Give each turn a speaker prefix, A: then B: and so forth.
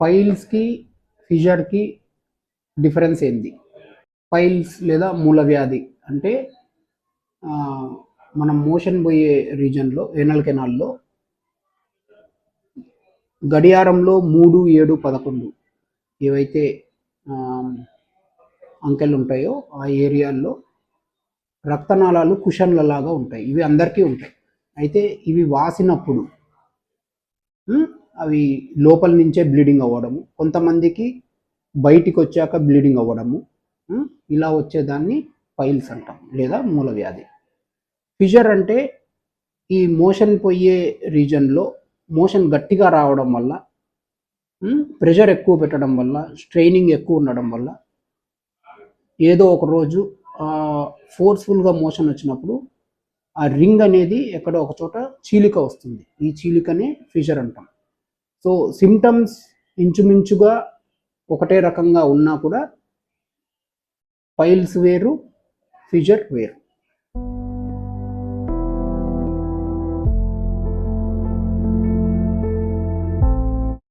A: పైల్స్కి ఫిషర్కి difference ఏంది? Piles లేదా మూలవ్యాధి అంటే మనం మోషన్ పోయే రీజన్లో ఏనల్ కెనాల్లో గడియారంలో 3, 7, 11 ఏవైతే అంకెలు ఉంటాయో ఆ ఏరియాల్లో రక్తనాళాలు కుషన్లలాగా ఉంటాయి. ఇవి అందరికీ ఉంటాయి. అయితే ఇవి వాసినప్పుడు అవి లోపల నుంచే బ్లీడింగ్ అవ్వడము, కొంతమందికి బయటికి వచ్చాక బ్లీడింగ్ అవ్వడము, ఇలా వచ్చేదాన్ని పైల్స్ అంటాం లేదా మూలవ్యాధి. ఫిషర్ అంటే ఈ మోషన్ పోయే రీజన్లో మోషన్ గట్టిగా రావడం వల్ల, ప్రెషర్ ఎక్కువ పెట్టడం వల్ల, స్ట్రైనింగ్ ఎక్కువ ఉండడం వల్ల ఏదో ఒక రోజు ఫోర్స్ఫుల్గా మోషన్ వచ్చినప్పుడు ఆ రింగ్ అనేది ఎక్కడో ఒక చోట చీలిక వస్తుంది. ఈ చీలికనే ఫిషర్ అంటాం. సో సిమ్టమ్స్ ఇంచుమించుగా ఒకటే రకంగా ఉన్నా కూడా పైల్స్ వేరు, ఫిషర్ వేరు.